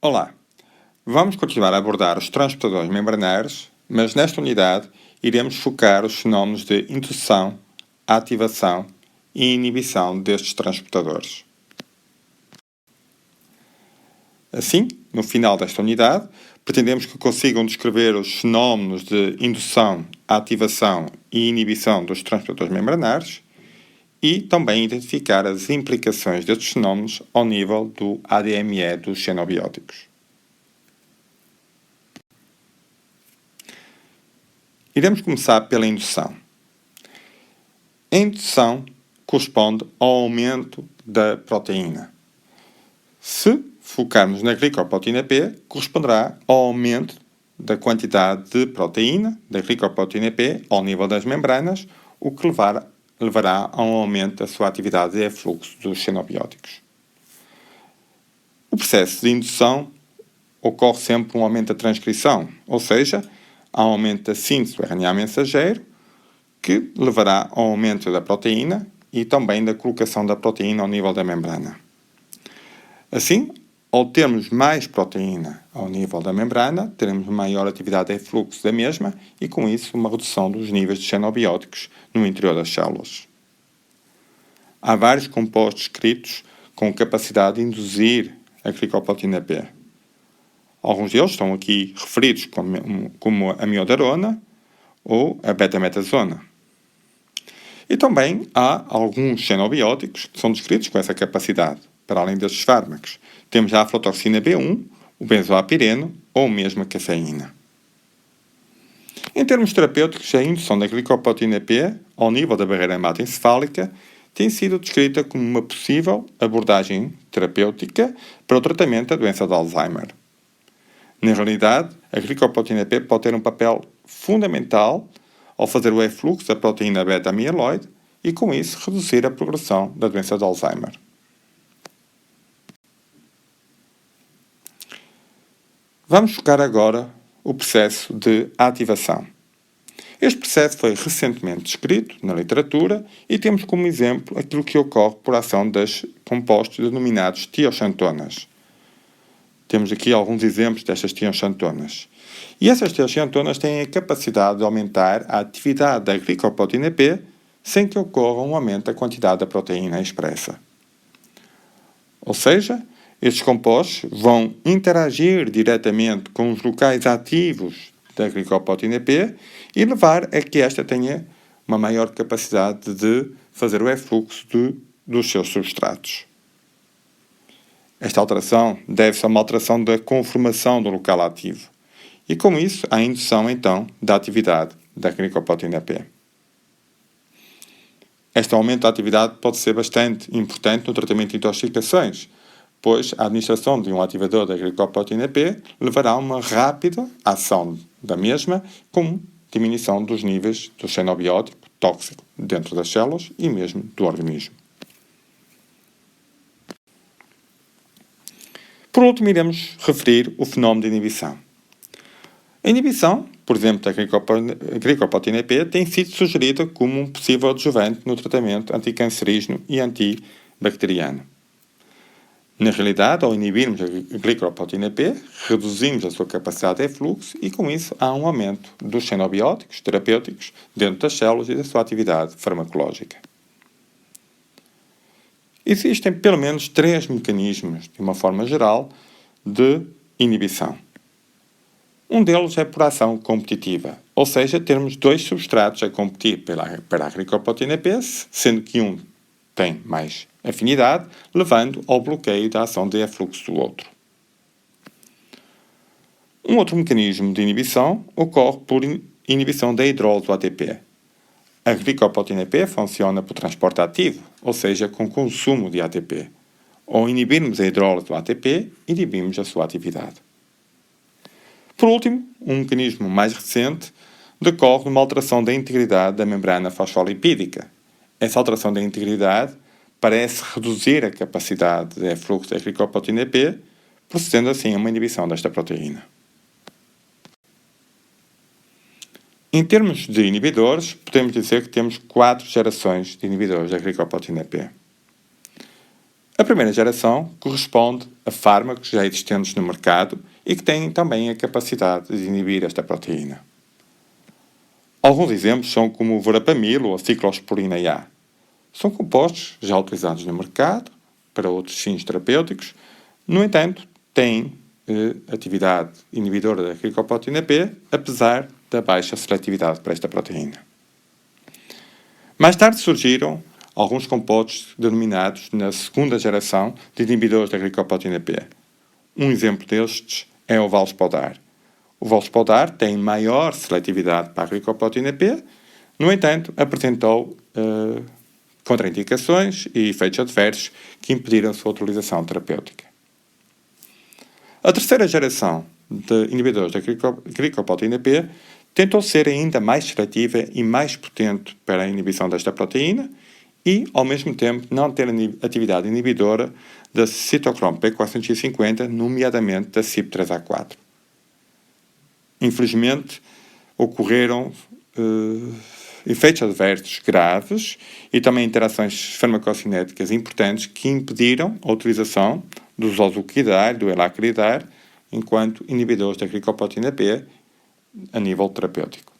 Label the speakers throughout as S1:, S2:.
S1: Olá, vamos continuar a abordar os transportadores membranários, mas nesta unidade iremos focar os fenómenos de indução, ativação e inibição destes transportadores. Assim, no final desta unidade, pretendemos que consigam descrever os fenómenos de indução, ativação e inibição dos transportadores membranários e também identificar as implicações destes fenómenos ao nível do ADME dos xenobióticos. Iremos começar pela indução. A indução corresponde ao aumento da proteína. Se focarmos na glicoproteína P, corresponderá ao aumento da quantidade de proteína da glicoproteína P ao nível das membranas, o que levará a um aumento da sua atividade de efluxo dos xenobióticos. O processo de indução ocorre sempre um aumento da transcrição, ou seja, há um aumento da síntese do RNA mensageiro, que levará ao aumento da proteína e também da colocação da proteína ao nível da membrana. Assim, ao termos mais proteína ao nível da membrana, teremos maior atividade de efluxo da mesma e, com isso, uma redução dos níveis de xenobióticos no interior das células. Há vários compostos descritos com capacidade de induzir a glicoproteína P. Alguns deles estão aqui referidos como a miodarona ou a beta-metasona. E também há alguns xenobióticos que são descritos com essa capacidade, para além destes fármacos. Temos a aflatoxina B1, o benzoapireno ou mesmo a cafeína. Em termos terapêuticos, a indução da glicoproteína P ao nível da barreira hematoencefálica tem sido descrita como uma possível abordagem terapêutica para o tratamento da doença de Alzheimer. Na realidade, a glicoproteína P pode ter um papel fundamental ao fazer o efluxo da proteína beta-amiloide e, com isso, reduzir a progressão da doença de Alzheimer. Vamos focar agora o processo de ativação. Este processo foi recentemente descrito na literatura e temos como exemplo aquilo que ocorre por ação dos compostos denominados tioxantonas. Temos aqui alguns exemplos destas tioxantonas. E essas tioxantonas têm a capacidade de aumentar a atividade da glicoproteína P sem que ocorra um aumento da quantidade da proteína expressa. Ou seja, estes compostos vão interagir diretamente com os locais ativos da glicoproteína P e levar a que esta tenha uma maior capacidade de fazer o efluxo dos seus substratos. Esta alteração deve-se a uma alteração da conformação do local ativo e, com isso, à indução, então, da atividade da glicoproteína P. Este aumento da atividade pode ser bastante importante no tratamento de intoxicações, pois a administração de um ativador da glicoproteína P levará a uma rápida ação da mesma, com diminuição dos níveis do xenobiótico tóxico dentro das células e mesmo do organismo. Por último, iremos referir o fenómeno de inibição. A inibição, por exemplo, da glicoproteína P, tem sido sugerida como um possível adjuvante no tratamento anticancerígeno e antibacteriano. Na realidade, ao inibirmos a glicoproteína P, reduzimos a sua capacidade de efluxo e, com isso, há um aumento dos xenobióticos terapêuticos dentro das células e da sua atividade farmacológica. Existem pelo menos 3 mecanismos, de uma forma geral, de inibição. Um deles é por ação competitiva, ou seja, termos 2 substratos a competir para a glicoproteína P, sendo que um tem mais afinidade, levando ao bloqueio da ação de efluxo do outro. Um outro mecanismo de inibição ocorre por inibição da hidrólise do ATP. A glicoproteína P funciona por transporte ativo, ou seja, com consumo de ATP. Ao inibirmos a hidrólise do ATP, inibimos a sua atividade. Por último, um mecanismo mais recente decorre de uma alteração da integridade da membrana fosfolipídica. Essa alteração da integridade parece reduzir a capacidade de efluxo da glicoproteína P, procedendo assim a uma inibição desta proteína. Em termos de inibidores, podemos dizer que temos 4 gerações de inibidores da glicoproteína P. A primeira geração corresponde a fármacos já existentes no mercado e que têm também a capacidade de inibir esta proteína. Alguns exemplos são como o verapamil ou a ciclosporina A. São compostos já utilizados no mercado para outros fins terapêuticos, no entanto, têm atividade inibidora da glicoproteína B, apesar da baixa seletividade para esta proteína. Mais tarde surgiram alguns compostos denominados na segunda geração de inibidores da glicoproteína B. Um exemplo destes é o valsartan. O valsartan tem maior seletividade para a glicoproteína B, no entanto, apresentou contraindicações e efeitos adversos que impediram a sua utilização terapêutica. A terceira geração de inibidores da glicoproteína B tentou ser ainda mais seletiva e mais potente para a inibição desta proteína e, ao mesmo tempo, não ter atividade inibidora da citocromo P450, nomeadamente da CYP3A4. Infelizmente, ocorreram efeitos adversos graves e também interações farmacocinéticas importantes que impediram a utilização do zolzuquidar e do elaquidar enquanto inibidores da glicoproteína B a nível terapêutico.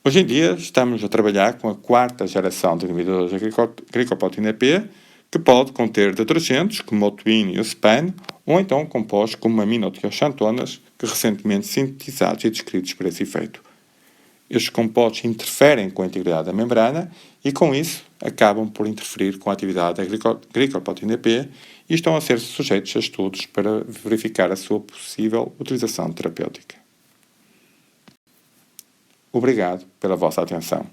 S1: Hoje em dia estamos a trabalhar com a quarta geração de inibidores da glicoproteína B, que pode conter detergentes como o Twin e o Span, ou então compostos como aminotioxantonas, que recentemente sintetizados e descritos para esse efeito. Estes compostos interferem com a integridade da membrana e, com isso, acabam por interferir com a atividade da glicoproteína B e estão a ser sujeitos a estudos para verificar a sua possível utilização terapêutica. Obrigado pela vossa atenção.